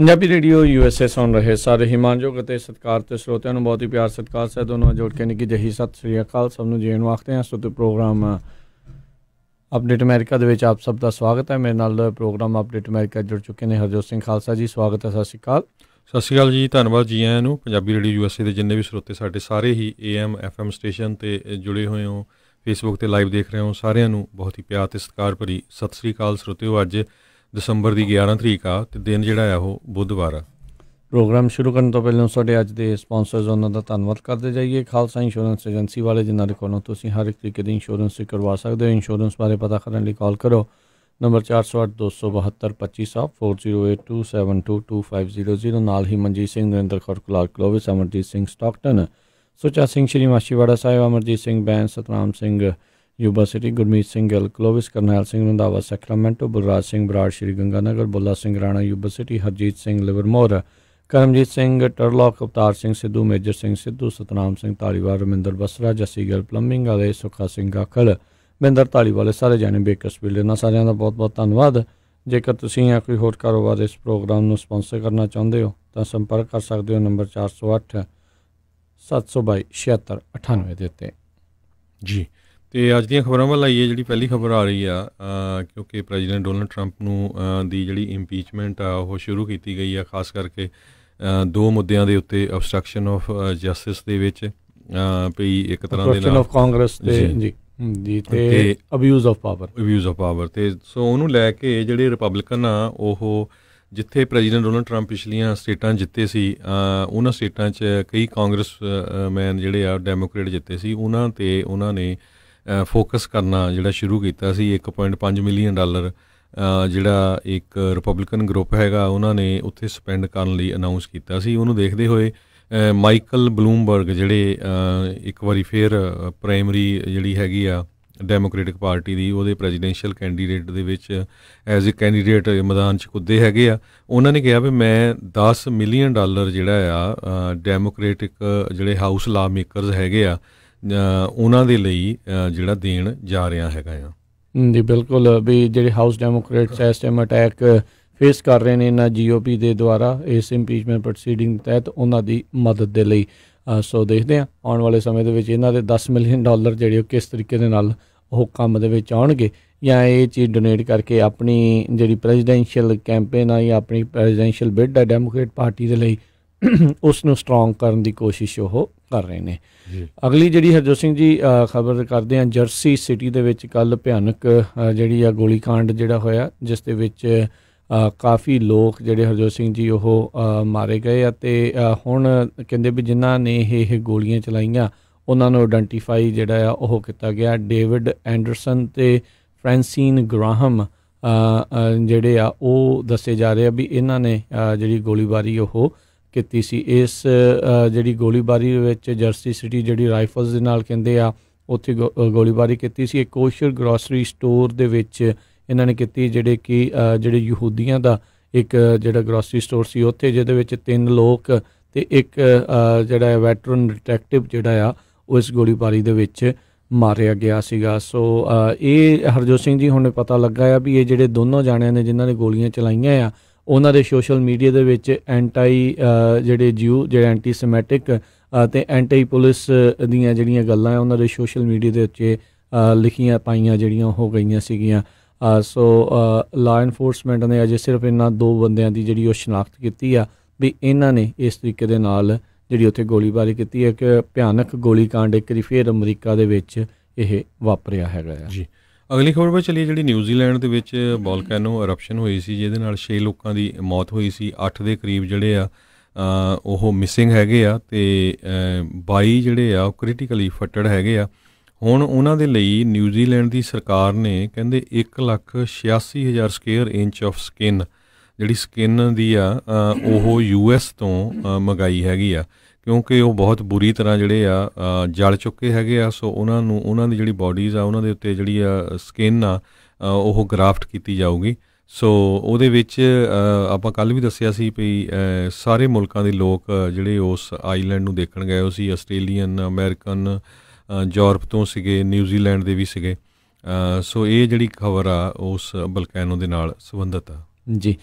Punjabi radio USA ਸੁਣ ਰਹੇ ਸਾਰੇ ਹਿਮਾਨਯੋਗ ਅਤੇ ਸਤਿਕਾਰਤ ਸਰੋਤਿਆਂ ਨੂੰ ਬਹੁਤ ਹੀ ਪਿਆਰ ਸਤਿਕਾਰ ਸਹਿਤ ਦੋਨੋਂ ਜੋੜ ਕੇ ਨਿੱਘੀ ਜਿਹੀ ਸਤਿ ਸ੍ਰੀ ਅਕਾਲ। ਸਭ ਨੂੰ ਜੀਣ ਵਾਖਦੇ ਹਾਂ। ਸੋ ਪ੍ਰੋਗਰਾਮ ਅਪਡੇਟ ਅਮਰੀਕਾ ਦੇ ਵਿੱਚ ਆਪ ਸਭ ਦਾ ਸਵਾਗਤ ਹੈ। ਮੇਰੇ ਨਾਲ ਪ੍ਰੋਗਰਾਮ ਅਪਡੇਟ ਅਮਰੀਕਾ ਜੁੜ ਚੁੱਕੇ ਨੇ ਹਰਜੋਤ ਸਿੰਘ ਖਾਲਸਾ ਜੀ। ਸਵਾਗਤ ਹੈ। ਸਤਿ ਸ਼੍ਰੀ ਅਕਾਲ। ਸਤਿ ਸ਼੍ਰੀ ਅਕਾਲ ਜੀ, ਧੰਨਵਾਦ ਜੀ ਆਇਆਂ ਨੂੰ। ਪੰਜਾਬੀ ਰੇਡੀਓ USA ਦੇ ਜਿੰਨੇ ਵੀ ਸਰੋਤੇ ਸਾਡੇ ਸਾਰੇ ਹੀ AM FM ਸਟੇਸ਼ਨ 'ਤੇ ਜੁੜੇ ਹੋਏ ਹੋ, ਫੇਸਬੁੱਕ 'ਤੇ ਲਾਈਵ ਦੇਖ ਰਹੇ ਹੋ, ਸਾਰਿਆਂ ਨੂੰ ਬਹੁਤ ਹੀ ਪਿਆਰ ਅਤੇ ਸਤਿਕਾਰ ਭਰੀ ਸਤਿ ਸ਼੍ਰੀ ਅਕਾਲ। ਸਰੋਤਿਓ, ਅੱਜ ਦਸੰਬਰ ਦੀ 11 ਤਰੀਕ ਆ ਅਤੇ ਦਿਨ ਜਿਹੜਾ ਆ ਉਹ ਬੁੱਧਵਾਰ ਆ। ਪ੍ਰੋਗਰਾਮ ਸ਼ੁਰੂ ਕਰਨ ਤੋਂ ਪਹਿਲਾਂ ਸਾਡੇ ਅੱਜ ਦੇ ਸਪਾਂਸਰਸ ਉਹਨਾਂ ਦਾ ਧੰਨਵਾਦ ਕਰਦੇ ਜਾਈਏ। ਖਾਲਸਾ ਇੰਸ਼ੋਰੈਂਸ ਏਜੰਸੀ ਵਾਲੇ, ਜਿਨ੍ਹਾਂ ਦੇ ਕੋਲੋਂ ਤੁਸੀਂ ਹਰ ਇੱਕ ਤਰੀਕੇ ਦੀ ਇੰਸ਼ੋਰੈਂਸ ਕਰਵਾ ਸਕਦੇ ਹੋ। ਇੰਸ਼ੋਰੈਂਸ ਬਾਰੇ ਪਤਾ ਕਰਨ ਲਈ ਕਾਲ ਕਰੋ ਨੰਬਰ 408-272-2500 4082722500। ਨਾਲ ਹੀ Manjit Singh, Narinder Kaur Clark Clovis, Amarjit Singh Stockton, Sucha Singh Shri Machhiwara Sahib, Amarjit Singh Bains, Satnam Singh Yuba City, Gurmeet Singh Gill Clovis, Karnail Singh Randhawa Sacramento, Balraj Singh Brar Shri Ganganagar, Bulla Singh Rana Yuba City, Harjit Singh Livermore, Karamjit Singh Turlock, Avtar Singh Sidhu, Major Singh Sidhu, Satnam Singh Dhaliwal, Raminder Basra, Jassi Gill plumbing ਵਾਲੇ, ਸੁੱਖਾ ਸਿੰਘ ਗਾਖਲ, ਮਹਿੰਦਰ ਧਾਲੀਵਾਲੇ, ਸਾਰੇ ਜਾਣੇ ਬੇਕਰਸਫੀਲਡ। ਇਹਨਾਂ ਸਾਰਿਆਂ ਦਾ ਬਹੁਤ ਬਹੁਤ ਧੰਨਵਾਦ। ਜੇਕਰ ਤੁਸੀਂ ਜਾਂ ਕੋਈ ਹੋਰ ਕਾਰੋਬਾਰ ਇਸ ਪ੍ਰੋਗਰਾਮ ਨੂੰ ਸਪਾਂਸਰ ਕਰਨਾ ਚਾਹੁੰਦੇ ਹੋ ਤਾਂ ਸੰਪਰਕ ਕਰ ਸਕਦੇ ਹੋ ਨੰਬਰ 408-722-7698 ਦੇ ਉੱਤੇ ਜੀ। ਅਤੇ ਅੱਜ ਦੀਆਂ ਖਬਰਾਂ ਵੱਲ ਆਈਏ। ਜਿਹੜੀ ਪਹਿਲੀ ਖਬਰ ਆ ਰਹੀ ਆ, ਕਿਉਂਕਿ ਪ੍ਰੈਜ਼ੀਡੈਂਟ ਡੋਨਲਡ ਟਰੰਪ ਨੂੰ ਦੀ ਜਿਹੜੀ ਇੰਪੀਚਮੈਂਟ ਆ ਉਹ ਸ਼ੁਰੂ ਕੀਤੀ ਗਈ ਆ, ਖਾਸ ਕਰਕੇ ਦੋ ਮੁੱਦਿਆਂ ਦੇ ਉੱਤੇ, ਅਬਸਟਰਕਸ਼ਨ ਆਫ ਜਸਟਿਸ ਦੇ ਵਿੱਚ ਪਈ ਇੱਕ ਤਰ੍ਹਾਂ ਦੇ ਨਾਲ ਕਾਂਗਰਸ ਜੀ ਤੇ ਅਬਿਊਜ਼ ਆਫ ਪਾਵਰ ਅਤੇ ਸੋ ਉਹਨੂੰ ਲੈ ਕੇ ਜਿਹੜੇ ਰਿਪਬਲਿਕਨ ਆ ਉਹ, ਜਿੱਥੇ ਪ੍ਰੈਜ਼ੀਡੈਂਟ ਡੋਨਲਡ ਟਰੰਪ ਪਿਛਲੀਆਂ ਸਟੇਟਾਂ ਜਿੱਤੇ ਸੀ, ਉਹਨਾਂ ਸਟੇਟਾਂ 'ਚ ਕਈ ਕਾਂਗਰਸ ਮੈਨ ਜਿਹੜੇ ਆ ਡੈਮੋਕਰੇਟ ਜਿੱਤੇ ਸੀ, ਉਹਨਾਂ ਨੇ ਫੋਕਸ ਕਰਨਾ ਜਿਹੜਾ ਸ਼ੁਰੂ ਕੀਤਾ ਸੀ। $1.5 ਮਿਲੀਅਨ ਜਿਹੜਾ ਇੱਕ ਰਿਪਬਲਿਕਨ ਗਰੁੱਪ ਹੈਗਾ, ਉਹਨਾਂ ਨੇ ਉੱਥੇ ਸਪੈਂਡ ਕਰਨ ਲਈ ਅਨਾਊਂਸ ਕੀਤਾ ਸੀ। ਉਹਨੂੰ ਦੇਖਦੇ ਹੋਏ ਮਾਈਕਲ ਬਲੂਮਬਰਗ, ਜਿਹੜੇ ਇੱਕ ਵਾਰੀ ਫਿਰ ਪ੍ਰਾਇਮਰੀ ਜਿਹੜੀ ਹੈਗੀ ਆ ਡੈਮੋਕ੍ਰੇਟਿਕ ਪਾਰਟੀ ਦੀ, ਉਹਦੇ ਪ੍ਰੈਜ਼ੀਡੈਂਸ਼ੀਅਲ ਕੈਂਡੀਡੇਟ ਦੇ ਵਿੱਚ ਐਜ਼ ਏ ਕੈਂਡੀਡੇਟ ਮੈਦਾਨ 'ਚ ਕੁੱਦੇ ਹੈਗੇ ਆ। ਉਹਨਾਂ ਨੇ ਕਿਹਾ ਵੀ ਮੈਂ $10 ਮਿਲੀਅਨ ਜਿਹੜਾ ਆ ਡੈਮੋਕ੍ਰੇਟਿਕ ਜਿਹੜੇ ਹਾਊਸ ਲਾ ਮੇਕਰਸ ਹੈਗੇ ਆ, ਉਹਨਾਂ ਦੇ ਲਈ ਜਿਹੜਾ ਦੇਣ ਜਾ ਰਿਹਾ ਹੈਗਾ ਆ। ਜੀ ਬਿਲਕੁਲ, ਵੀ ਜਿਹੜੇ ਹਾਊਸ ਡੈਮੋਕਰੇਟਸ ਇਸ ਟਾਈਮ ਅਟੈਕ ਫੇਸ ਕਰ ਰਹੇ ਨੇ ਇਹਨਾਂ GOP ਦੇ ਦੁਆਰਾ ਇਸ ਇੰਪੀਚਮੈਂਟ ਪ੍ਰੋਸੀਡਿੰਗ ਤਹਿਤ, ਉਹਨਾਂ ਦੀ ਮਦਦ ਦੇ ਲਈ। ਸੋ ਦੇਖਦੇ ਹਾਂ ਆਉਣ ਵਾਲੇ ਸਮੇਂ ਦੇ ਵਿੱਚ ਇਹਨਾਂ ਦੇ $10 ਮਿਲੀਅਨ ਜਿਹੜੇ ਉਹ ਕਿਸ ਤਰੀਕੇ ਦੇ ਨਾਲ ਉਹ ਕੰਮ ਦੇ ਵਿੱਚ ਆਉਣਗੇ, ਜਾਂ ਇਹ ਚੀਜ਼ ਡੋਨੇਟ ਕਰਕੇ ਆਪਣੀ ਜਿਹੜੀ ਪ੍ਰੈਜ਼ੀਡੈਂਸ਼ੀਅਲ ਕੈਂਪੇਨ ਆ ਜਾਂ ਆਪਣੀ ਪ੍ਰੈਜ਼ੀਡੈਂਸ਼ੀਅਲ ਬਿਡ ਹੈ ਡੈਮੋਕ੍ਰੇਟ ਪਾਰਟੀ ਦੇ ਲਈ, ਉਸ ਨੂੰ ਸਟਰੋਂਗ ਕਰਨ ਦੀ ਕੋਸ਼ਿਸ਼ ਉਹ ਕਰ ਰਹੇ ਨੇ। ਅਗਲੀ ਜਿਹੜੀ ਹਰਜੋਤ ਸਿੰਘ ਜੀ ਖਬਰ ਕਰਦੇ ਹਾਂ, ਜਰਸੀ ਸਿਟੀ ਦੇ ਵਿੱਚ ਕੱਲ੍ਹ ਭਿਆਨਕ ਜਿਹੜੀ ਆ ਗੋਲੀਕਾਂਡ ਜਿਹੜਾ ਹੋਇਆ, ਜਿਸ ਦੇ ਵਿੱਚ ਕਾਫੀ ਲੋਕ ਜਿਹੜੇ ਹਰਜੋਤ ਸਿੰਘ ਜੀ ਉਹ ਮਾਰੇ ਗਏ। ਅਤੇ ਹੁਣ ਕਹਿੰਦੇ ਵੀ ਜਿਨ੍ਹਾਂ ਨੇ ਇਹ ਗੋਲੀਆਂ ਚਲਾਈਆਂ ਉਹਨਾਂ ਨੂੰ ਆਇਡੈਂਟੀਫਾਈ ਜਿਹੜਾ ਆ ਉਹ ਕੀਤਾ ਗਿਆ। ਡੇਵਿਡ ਐਂਡਰਸਨ ਅਤੇ ਫਰੈਂਸੀਨ ਗ੍ਰਾਹਮ ਜਿਹੜੇ ਆ ਉਹ ਦੱਸੇ ਜਾ ਰਹੇ ਆ ਵੀ ਇਹਨਾਂ ਨੇ ਜਿਹੜੀ ਗੋਲੀਬਾਰੀ ਉਹ ਕੀਤੀ ਸੀ। ਇਸ ਜਿਹੜੀ ਗੋਲੀਬਾਰੀ ਵਿੱਚ ਜਰਸੀ ਸਿਟੀ ਜਿਹੜੀ ਰਾਈਫਲਸ ਦੇ ਨਾਲ ਕਹਿੰਦੇ ਆ ਉੱਥੇ ਗੋਲੀਬਾਰੀ ਕੀਤੀ ਸੀ। ਇੱਕ ਕੋਸ਼ਰ ਗਰੋਸਰੀ ਸਟੋਰ ਦੇ ਵਿੱਚ ਇਹਨਾਂ ਨੇ ਕੀਤੀ, ਜਿਹੜੇ ਕਿ ਜਿਹੜੇ ਯਹੂਦੀਆਂ ਦਾ ਇੱਕ ਜਿਹੜਾ ਗਰੋਸਰੀ ਸਟੋਰ ਸੀ ਉੱਥੇ, ਜਿਹਦੇ ਵਿੱਚ 3 ਲੋਕ ਅਤੇ ਇੱਕ ਜਿਹੜਾ ਵੈਟਰਨ ਡਿਟੈਕਟਿਵ ਜਿਹੜਾ ਆ ਉਹ ਇਸ ਗੋਲੀਬਾਰੀ ਦੇ ਵਿੱਚ ਮਾਰਿਆ ਗਿਆ ਸੀਗਾ। ਸੋ ਇਹ ਹਰਜੋਤ ਸਿੰਘ ਜੀ ਹੁਣ ਪਤਾ ਲੱਗਾ ਆ ਵੀ ਇਹ ਜਿਹੜੇ ਦੋਨੋਂ ਜਾਣਿਆਂ ਨੇ ਜਿਨ੍ਹਾਂ ਨੇ ਗੋਲੀਆਂ ਚਲਾਈਆਂ ਆ, ਉਹਨਾਂ ਦੇ ਸੋਸ਼ਲ ਮੀਡੀਆ ਦੇ ਵਿੱਚ ਜਿਹੜੇ ਐਂਟੀਸੈਮੈਟਿਕ ਅਤੇ ਐਂਟੀ ਪੁਲਿਸ ਦੀਆਂ ਜਿਹੜੀਆਂ ਗੱਲਾਂ ਆ ਉਹਨਾਂ ਦੇ ਸੋਸ਼ਲ ਮੀਡੀਆ ਦੇ ਉੱਤੇ ਲਿਖੀਆਂ ਪਾਈਆਂ ਜਿਹੜੀਆਂ ਹੋ ਗਈਆਂ ਸੀਗੀਆਂ। ਸੋ ਲਾ ਇਨਫੋਰਸਮੈਂਟ ਨੇ ਅਜੇ ਸਿਰਫ ਇਹਨਾਂ 2 ਬੰਦਿਆਂ ਦੀ ਜਿਹੜੀ ਉਹ ਸ਼ਨਾਖਤ ਕੀਤੀ ਆ ਵੀ ਇਹਨਾਂ ਨੇ ਇਸ ਤਰੀਕੇ ਦੇ ਨਾਲ ਜਿਹੜੀ ਉੱਥੇ ਗੋਲੀਬਾਰੀ ਕੀਤੀ ਹੈ। ਕਿ ਭਿਆਨਕ ਗੋਲੀਕਾਂਡ ਇੱਕ ਵਾਰੀ ਫਿਰ ਅਮਰੀਕਾ ਦੇ ਵਿੱਚ ਇਹ ਵਾਪਰਿਆ ਹੈਗਾ ਆ ਜੀ। ਅਗਲੀ ਖਬਰ ਪਰ ਚੱਲੀਏ। ਜਿਹੜੀ ਨਿਊਜ਼ੀਲੈਂਡ ਦੇ ਵਿੱਚ ਵੋਲਕੈਨੋ eruption ਹੋਈ ਸੀ, ਜਿਹਦੇ ਨਾਲ 6 ਲੋਕਾਂ ਦੀ ਮੌਤ ਹੋਈ ਸੀ। 8 ਦੇ ਕਰੀਬ ਜਿਹੜੇ ਆ ਉਹ ਮਿਸਿੰਗ ਹੈਗੇ ਆ ਅਤੇ 22 ਜਿਹੜੇ ਆ ਉਹ ਕ੍ਰਿਟੀਕਲੀ ਫੱਟੜ ਹੈਗੇ ਆ। ਹੁਣ ਉਹਨਾਂ ਦੇ ਲਈ ਨਿਊਜ਼ੀਲੈਂਡ ਦੀ ਸਰਕਾਰ ਨੇ ਕਹਿੰਦੇ 1,86,000 ਸਕੁਅਰ ਇੰਚ ਆਫ ਸਕਿਨ, ਜਿਹੜੀ ਸਕਿਨ ਦੀ ਆ ਉਹ US ਤੋਂ ਮੰਗਾਈ ਹੈਗੀ ਆ, ਕਿਉਂਕਿ ਉਹ ਬਹੁਤ ਬੁਰੀ ਤਰ੍ਹਾਂ ਜਿਹੜੇ ਆ ਜਲ ਚੁੱਕੇ ਹੈਗੇ ਆ। ਸੋ ਉਹਨਾਂ ਦੀ ਜਿਹੜੀ ਬੋਡੀਜ਼ ਆ ਉਹਨਾਂ ਦੇ ਉੱਤੇ ਜਿਹੜੀ ਆ ਸਕਿਨ ਆ ਉਹ ਗ੍ਰਾਫਟ ਕੀਤੀ ਜਾਊਗੀ। ਸੋ ਉਹਦੇ ਵਿੱਚ ਆਪਾਂ ਕੱਲ੍ਹ ਵੀ ਦੱਸਿਆ ਸੀ ਵੀ ਸਾਰੇ ਮੁਲਕਾਂ ਦੇ ਲੋਕ ਜਿਹੜੇ ਉਸ ਆਈਲੈਂਡ ਨੂੰ ਦੇਖਣ ਗਏ ਉਹ ਸੀ, ਆਸਟ੍ਰੇਲੀਅਨ, ਅਮਰੀਕਨ, ਯੂਰਪ ਤੋਂ ਸੀਗੇ, ਨਿਊਜ਼ੀਲੈਂਡ ਦੇ ਵੀ ਸੀਗੇ। ਸੋ ਇਹ ਜਿਹੜੀ ਖਬਰ ਆ ਉਸ ਵੋਲਕੈਨੋ ਦੇ ਨਾਲ ਸੰਬੰਧਿਤ ਆ ਜੀ।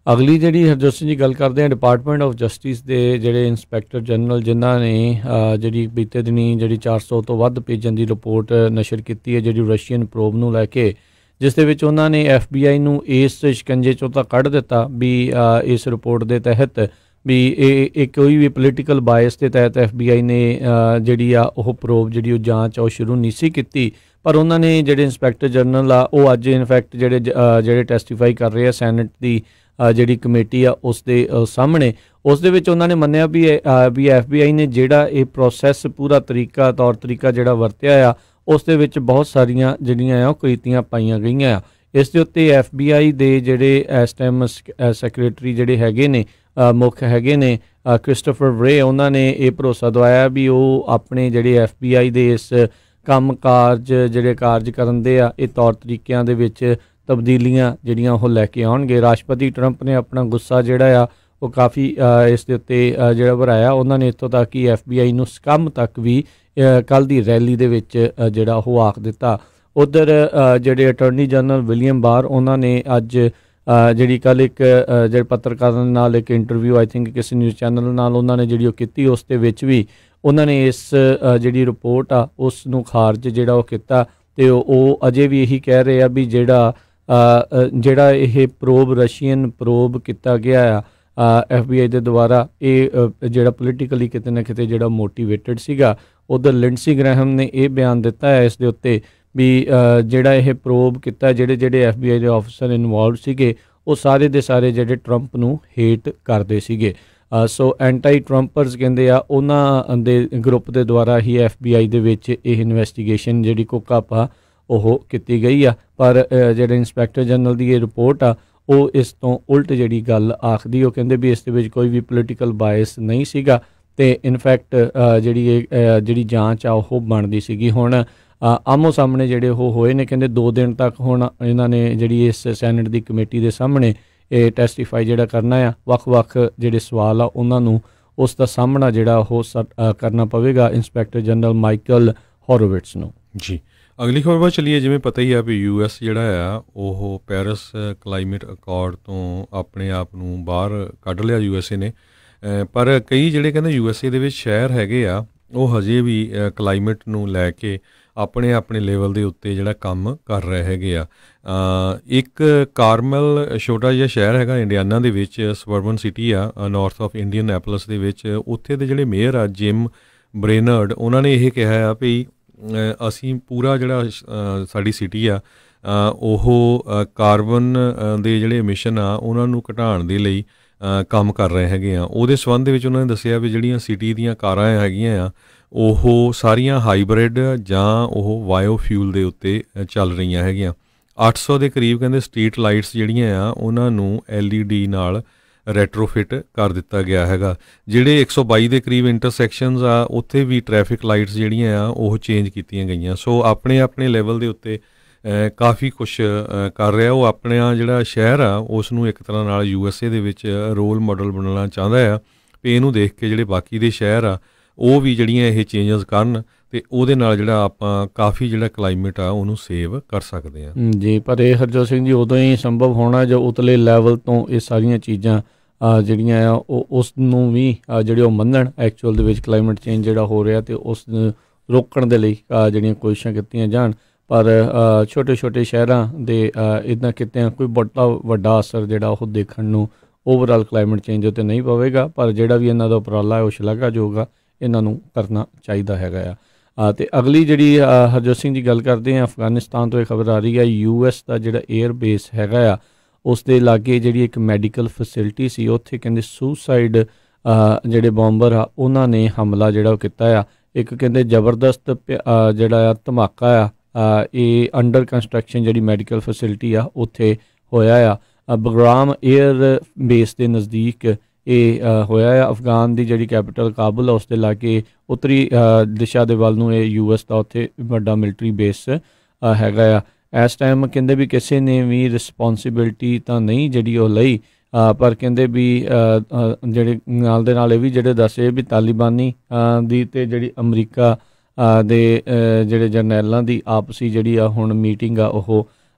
ਅਗਲੀ ਜਿਹੜੀ ਹਰਜੋਤ ਸਿੰਘ ਜੀ ਗੱਲ ਕਰਦੇ ਹਾਂ ਡਿਪਾਰਟਮੈਂਟ ਆਫ ਜਸਟਿਸ ਦੇ ਜਿਹੜੇ ਇੰਸਪੈਕਟਰ ਜਨਰਲ ਜਿਨ੍ਹਾਂ ਨੇ ਜਿਹੜੀ ਬੀਤੇ ਦਿਨੀ ਜਿਹੜੀ 400 ਤੋਂ ਵੱਧ ਪੇਜਾਂ ਦੀ ਰਿਪੋਰਟ ਨਸ਼ਰ ਕੀਤੀ ਹੈ ਜਿਹੜੀ ਰਸ਼ੀਅਨ ਪ੍ਰੋਬ ਨੂੰ ਲੈ ਕੇ, ਜਿਸ ਦੇ ਵਿੱਚ ਉਹਨਾਂ ਨੇ FBI ਨੂੰ ਇਸ ਸ਼ਿਕੰਜੇ 'ਚੋਂ ਤਾਂ ਕੱਢ ਦਿੱਤਾ ਵੀ ਇਸ ਰਿਪੋਰਟ ਦੇ ਤਹਿਤ ਵੀ ਇਹ ਕੋਈ ਵੀ ਪੋਲੀਟੀਕਲ ਬਾਇਸ ਦੇ ਤਹਿਤ FBI ਨੇ ਜਿਹੜੀ ਆ ਉਹ ਪ੍ਰੋਬ ਜਿਹੜੀ ਉਹ ਜਾਂਚ ਉਹ ਸ਼ੁਰੂ ਨਹੀਂ ਸੀ ਕੀਤੀ। ਪਰ ਉਹਨਾਂ ਨੇ ਜਿਹੜੇ ਇੰਸਪੈਕਟਰ ਜਨਰਲ ਆ ਉਹ ਅੱਜ ਇਨਫੈਕਟ ਜਿਹੜੇ ਟੈਸਟੀਫਾਈ ਕਰ ਰਹੇ ਆ ਸੈਨੇਟ ਦੀ ਜਿਹੜੀ ਕਮੇਟੀ ਆ ਉਸ ਦੇ ਸਾਹਮਣੇ, ਉਸ ਦੇ ਵਿੱਚ ਉਹਨਾਂ ਨੇ ਮੰਨਿਆ ਵੀ FBI ਨੇ ਜਿਹੜਾ ਇਹ ਪ੍ਰੋਸੈਸ ਪੂਰਾ ਤੌਰ ਤਰੀਕਾ ਜਿਹੜਾ ਵਰਤਿਆ ਆ ਉਸ ਦੇ ਵਿੱਚ ਬਹੁਤ ਸਾਰੀਆਂ ਜਿਹੜੀਆਂ ਆ ਉਹ ਕ੍ਰਿਤੀਆਂ ਪਾਈਆਂ ਗਈਆਂ ਆ। ਇਸ ਦੇ ਉੱਤੇ FBI ਦੇ ਜਿਹੜੇ ਇਸ ਟਾਈਮ ਸੈਕਟਰੀ ਜਿਹੜੇ ਹੈਗੇ ਨੇ ਮੁੱਖ ਹੈਗੇ ਨੇ ਕ੍ਰਿਸਟੋਫਰ ਵਰੇ, ਉਹਨਾਂ ਨੇ ਇਹ ਭਰੋਸਾ ਦਵਾਇਆ ਵੀ ਉਹ ਆਪਣੇ ਜਿਹੜੇ FBI ਦੇ ਇਸ ਜਿਹੜੇ ਕਾਰਜ ਕਰਨ ਦੇ ਆ ਇਹ ਤੌਰ ਤਰੀਕਿਆਂ ਦੇ ਵਿੱਚ ਤਬਦੀਲੀਆਂ ਜਿਹੜੀਆਂ ਉਹ ਲੈ ਕੇ ਆਉਣਗੇ। ਰਾਸ਼ਟਰਪਤੀ ਟਰੰਪ ਨੇ ਆਪਣਾ ਗੁੱਸਾ ਜਿਹੜਾ ਆ ਉਹ ਕਾਫੀ ਇਸ ਦੇ ਉੱਤੇ ਜਿਹੜਾ ਭਰਾਇਆ। ਉਹਨਾਂ ਨੇ ਇੱਥੋਂ ਤੱਕ ਕਿ FBI ਨੂੰ ਸਕੰਮ ਤੱਕ ਵੀ ਕੱਲ੍ਹ ਦੀ ਰੈਲੀ ਦੇ ਵਿੱਚ ਜਿਹੜਾ ਉਹ ਆਖ ਦਿੱਤਾ। ਉੱਧਰ ਜਿਹੜੇ ਅਟਾਰਨੀ ਜਨਰਲ ਵਿਲੀਅਮ ਬਾਰ, ਉਹਨਾਂ ਨੇ ਅੱਜ ਜਿਹੜੀ ਕੱਲ੍ਹ ਇੱਕ ਜਿਹੜੇ ਪੱਤਰਕਾਰਾਂ ਨਾਲ ਇੱਕ ਇੰਟਰਵਿਊ ਆਈ ਥਿੰਕ ਕਿਸੇ ਨਿਊਜ਼ ਚੈਨਲ ਨਾਲ ਉਹਨਾਂ ਨੇ ਜਿਹੜੀ ਉਹ ਕੀਤੀ, ਉਸ ਦੇ ਵਿੱਚ ਵੀ ਉਹਨਾਂ ਨੇ ਇਸ ਜਿਹੜੀ ਰਿਪੋਰਟ ਆ ਉਸ ਨੂੰ ਖਾਰਜ ਜਿਹੜਾ ਉਹ ਕੀਤਾ ਅਤੇ ਉਹ ਅਜੇ ਵੀ ਇਹੀ ਕਹਿ ਰਹੇ ਆ ਵੀ ਜਿਹੜਾ ਇਹ ਰਸ਼ੀਅਨ ਪ੍ਰੋਬ ਕੀਤਾ ਗਿਆ ਆ FBI ਦੇ ਦੁਆਰਾ, ਇਹ ਜਿਹੜਾ ਪੋਲੀਟੀਕਲੀ ਕਿਤੇ ਨਾ ਕਿਤੇ ਜਿਹੜਾ ਮੋਟੀਵੇਟਡ ਸੀਗਾ। ਉੱਧਰ ਲਿੰਡਸੀ ਗ੍ਰੈਹਮ ਨੇ ਇਹ ਬਿਆਨ ਦਿੱਤਾ ਹੈ ਇਸ ਦੇ ਉੱਤੇ ਵੀ ਜਿਹੜਾ ਇਹ ਪ੍ਰੋਬ ਕੀਤਾ, ਜਿਹੜੇ FBI ਦੇ ਆਫਿਸਰ ਇਨਵੋਲਵ ਸੀਗੇ ਉਹ ਸਾਰੇ ਦੇ ਸਾਰੇ ਜਿਹੜੇ ਟਰੰਪ ਨੂੰ ਹੇਟ ਕਰਦੇ ਸੀਗੇ। ਸੋ ਐਂਟੀ ਟਰੰਪਰਸ ਕਹਿੰਦੇ ਆ ਉਹਨਾਂ ਦੇ ਗਰੁੱਪ ਦੇ ਦੁਆਰਾ ਹੀ FBI ਦੇ ਵਿੱਚ ਇਹ ਇਨਵੈਸਟੀਗੇਸ਼ਨ ਜਿਹੜੀ ਕੁੱਕ-ਅਪ ਆ ਉਹ ਕੀਤੀ ਗਈ ਆ। ਪਰ ਜਿਹੜੇ ਇੰਸਪੈਕਟਰ ਜਨਰਲ ਦੀ ਇਹ ਰਿਪੋਰਟ ਆ ਉਹ ਇਸ ਤੋਂ ਉਲਟ ਜਿਹੜੀ ਗੱਲ ਆਖਦੀ, ਉਹ ਕਹਿੰਦੇ ਵੀ ਇਸ ਦੇ ਵਿੱਚ ਕੋਈ ਵੀ ਪੋਲੀਟੀਕਲ ਬਾਇਸ ਨਹੀਂ ਸੀਗਾ ਅਤੇ ਇਨਫੈਕਟ ਜਿਹੜੀ ਜਾਂਚ ਆ ਉਹ ਬਣਦੀ ਸੀਗੀ। ਹੁਣ ਆਮੋ ਸਾਹਮਣੇ ਜਿਹੜੇ ਉਹ ਹੋਏ ਨੇ, ਕਹਿੰਦੇ 2 ਦਿਨ ਤੱਕ ਹੁਣ ਇਹਨਾਂ ਨੇ ਜਿਹੜੀ ਇਸ ਸੈਨੇਟ ਦੀ ਕਮੇਟੀ ਦੇ ਸਾਹਮਣੇ ਇਹ ਟੈਸਟੀਫਾਈ ਜਿਹੜਾ ਕਰਨਾ ਆ, ਵੱਖ-ਵੱਖ ਜਿਹੜੇ ਸਵਾਲ ਆ ਉਹਨਾਂ ਨੂੰ ਉਸ ਦਾ ਸਾਹਮਣਾ ਜਿਹੜਾ ਉਹ ਕਰਨਾ ਪਵੇਗਾ ਇੰਸਪੈਕਟਰ ਜਨਰਲ ਮਾਈਕਲ ਹੋਰੋਵਿਟਸ ਨੂੰ। ਜੀ, ਅਗਲੀ ਖਬਰ ਵੱਲ ਚੱਲੀਏ। ਜਿਵੇਂ ਪਤਾ ਹੀ ਆ ਵੀ US ਜਿਹੜਾ ਆ ਉਹ ਪੈਰਿਸ ਕਲਾਈਮੇਟ ਅਕੋਰਡ ਤੋਂ ਆਪਣੇ ਆਪ ਨੂੰ ਬਾਹਰ ਕੱਢ ਲਿਆ USA ਨੇ, ਪਰ ਕਈ ਜਿਹੜੇ ਕਹਿੰਦੇ USA ਦੇ ਵਿੱਚ ਸ਼ਹਿਰ ਹੈਗੇ ਆ ਉਹ ਹਜੇ ਵੀ ਕਲਾਈਮੇਟ ਨੂੰ ਲੈ ਕੇ ਆਪਣੇ ਲੈਵਲ ਦੇ ਉੱਤੇ ਜਿਹੜਾ ਕੰਮ ਕਰ ਰਹੇ ਹੈਗੇ ਆ। ਇੱਕ ਕਾਰਮਲ ਛੋਟਾ ਜਿਹਾ ਸ਼ਹਿਰ ਹੈਗਾ ਇੰਡੀਆਨਾ ਦੇ ਵਿੱਚ, ਸਬਰਬਨ ਸਿਟੀ ਆ ਨਾਰਥ ਆਫ ਇੰਡੀਅਨੈਪੋਲਿਸ ਦੇ ਵਿੱਚ। ਉੱਥੇ ਦੇ ਜਿਹੜੇ ਮੇਅਰ ਆ ਜਿਮ ਬਰੇਨਰਡ, ਉਹਨਾਂ ਨੇ ਇਹ ਕਿਹਾ ਆ ਵੀ ਅਸੀਂ ਪੂਰਾ ਜਿਹੜਾ ਸਾਡੀ ਸਿਟੀ ਆ ਉਹ ਕਾਰਬਨ ਦੇ ਜਿਹੜੇ ਐਮਿਸ਼ਨ ਆ ਉਹਨਾਂ ਨੂੰ ਘਟਾਉਣ ਦੇ ਲਈ ਕੰਮ ਕਰ ਰਹੇ ਹੈਗੇ ਆ। ਉਹਦੇ ਸੰਬੰਧ ਦੇ ਵਿੱਚ ਉਹਨਾਂ ਨੇ ਦੱਸਿਆ ਵੀ ਜਿਹੜੀਆਂ ਸਿਟੀ ਦੀਆਂ ਕਾਰਾਂ ਹੈਗੀਆਂ ਆ ਉਹ ਸਾਰੀਆਂ ਹਾਈਬ੍ਰਿਡ ਜਾਂ ਉਹ ਬਾਇਓਫਿਊਲ ਦੇ ਉੱਤੇ ਚੱਲ ਰਹੀਆਂ ਹੈਗੀਆਂ। 800 ਦੇ ਕਰੀਬ ਕਹਿੰਦੇ ਸਟਰੀਟ ਲਾਈਟਸ ਜਿਹੜੀਆਂ ਆ ਉਹਨਾਂ ਨੂੰ LED ਨਾਲ ਰੈਟਰੋਫਿਟ ਕਰ ਦਿੱਤਾ ਗਿਆ ਹੈਗਾ। ਜਿਹੜੇ 122 ਦੇ ਕਰੀਬ ਇੰਟਰਸੈਕਸ਼ਨਸ ਆ ਉੱਥੇ ਵੀ ਟ੍ਰੈਫਿਕ ਲਾਈਟਸ ਜਿਹੜੀਆਂ ਆ ਉਹ ਚੇਂਜ ਕੀਤੀਆਂ ਗਈਆਂ। ਸੋ ਆਪਣੇ ਲੈਵਲ ਦੇ ਉੱਤੇ ਕਾਫੀ ਕੁਛ ਕਰ ਰਿਹਾ ਉਹ। ਆਪਣਾ ਜਿਹੜਾ ਸ਼ਹਿਰ ਆ ਉਸ ਨੂੰ ਇੱਕ ਤਰ੍ਹਾਂ ਨਾਲ USA ਦੇ ਵਿੱਚ ਰੋਲ ਮਾਡਲ ਬਣਾਉਣਾ ਚਾਹੁੰਦਾ ਆ ਵੀ ਇਹਨੂੰ ਦੇਖ ਕੇ ਜਿਹੜੇ ਬਾਕੀ ਦੇ ਸ਼ਹਿਰ ਆ ਉਹ ਵੀ ਜਿਹੜੀਆਂ ਇਹ ਚੇਂਜਸ ਕਰਨ ਅਤੇ ਉਹਦੇ ਨਾਲ ਜਿਹੜਾ ਆਪਾਂ ਕਾਫੀ ਜਿਹੜਾ ਕਲਾਈਮੇਟ ਆ ਉਹਨੂੰ ਸੇਵ ਕਰ ਸਕਦੇ ਹਾਂ। ਜੀ, ਪਰ ਇਹ ਹਰਜੋਤ ਸਿੰਘ ਜੀ ਉਦੋਂ ਹੀ ਸੰਭਵ ਹੋਣਾ ਜੋ ਉਤਲੇ ਲੈਵਲ ਤੋਂ ਇਹ ਸਾਰੀਆਂ ਚੀਜ਼ਾਂ ਜਿਹੜੀਆਂ ਆ ਉਹ ਉਸ ਨੂੰ ਵੀ ਜਿਹੜੇ ਉਹ ਮੰਨਣ ਐਕਚੁਅਲ ਦੇ ਵਿੱਚ ਕਲਾਈਮੇਟ ਚੇਂਜ ਜਿਹੜਾ ਹੋ ਰਿਹਾ ਅਤੇ ਉਸ ਨੂੰ ਰੋਕਣ ਦੇ ਲਈ ਜਿਹੜੀਆਂ ਕੋਸ਼ਿਸ਼ਾਂ ਕੀਤੀਆਂ ਜਾਣ। ਪਰ ਛੋਟੇ ਸ਼ਹਿਰਾਂ ਦੇ ਇੱਦਾਂ ਕਿਤੇ ਕੋਈ ਵੱਡਾ ਅਸਰ ਜਿਹੜਾ ਉਹ ਦੇਖਣ ਨੂੰ ਓਵਰਆਲ ਕਲਾਈਮੇਟ ਚੇਂਜ ਉੱਤੇ ਨਹੀਂ ਪਵੇਗਾ। ਪਰ ਜਿਹੜਾ ਵੀ ਇਹਨਾਂ ਦਾ ਉਪਰਾਲਾ ਹੈ ਉਹ ਸ਼ਲਾਘਾਯੋਗ ਆ, ਇਹਨਾਂ ਨੂੰ ਕਰਨਾ ਚਾਹੀਦਾ ਹੈਗਾ ਆ। ਅਤੇ ਅਗਲੀ ਜਿਹੜੀ ਹਰਜੋਤ ਸਿੰਘ ਜੀ ਗੱਲ ਕਰਦੇ ਹਾਂ, ਅਫਗਾਨਿਸਤਾਨ ਤੋਂ ਇਹ ਖਬਰ ਆ ਰਹੀ ਹੈ US ਦਾ ਜਿਹੜਾ 에ਅਰ ਬੇਸ ਹੈਗਾ ਆ ਉਸ ਦੇ ਲਾਗੇ ਜਿਹੜੀ ਇੱਕ ਮੈਡੀਕਲ ਫੈਸਿਲਿਟੀ ਸੀ, ਉੱਥੇ ਕਹਿੰਦੇ ਸੁਸਾਈਡ ਜਿਹੜੇ ਬੌਂਬਰ ਆ ਉਹਨਾਂ ਨੇ ਹਮਲਾ ਜਿਹੜਾ ਉਹ ਕੀਤਾ ਆ। ਇੱਕ ਕਹਿੰਦੇ ਜ਼ਬਰਦਸਤ ਜਿਹੜਾ ਆ ਧਮਾਕਾ ਆ ਇਹ ਅੰਡਰ ਕੰਸਟਰਕਸ਼ਨ ਜਿਹੜੀ ਮੈਡੀਕਲ ਫੈਸਿਲਿਟੀ ਆ ਉੱਥੇ ਹੋਇਆ ਆ। ਬਗਰਾਮ 에ਅਰ ਬੇਸ ਦੇ ਨਜ਼ਦੀਕ ਇਹ ਹੋਇਆ ਆ। ਅਫਗਾਨ ਦੀ ਜਿਹੜੀ ਕੈਪੀਟਲ ਕਾਬੁਲ ਆ ਉਸ ਦੇ ਲਾਗੇ ਉੱਤਰੀ ਦਿਸ਼ਾ ਦੇ ਵੱਲ ਨੂੰ ਇਹ US ਦਾ ਉੱਥੇ ਵੱਡਾ ਮਿਲਟਰੀ ਬੇਸ ਹੈਗਾ ਆ। ਇਸ ਟਾਈਮ ਕਹਿੰਦੇ ਵੀ ਕਿਸੇ ਨੇ ਵੀ ਰਿਸਪੋਂਸੀਬਿਲਿਟੀ ਤਾਂ ਨਹੀਂ ਜਿਹੜੀ ਉਹ ਲਈ, ਪਰ ਕਹਿੰਦੇ ਵੀ ਜਿਹੜੇ ਨਾਲ ਦੇ ਨਾਲ ਇਹ ਵੀ ਜਿਹੜੇ ਦੱਸੇ ਵੀ ਤਾਲਿਬਾਨੀ ਦੀ ਅਤੇ ਜਿਹੜੀ ਅਮਰੀਕਾ ਦੇ ਜਿਹੜੇ ਜਰਨੈਲਾਂ ਦੀ ਆਪਸੀ ਜਿਹੜੀ ਆ ਹੁਣ ਮੀਟਿੰਗ ਆ ਉਹ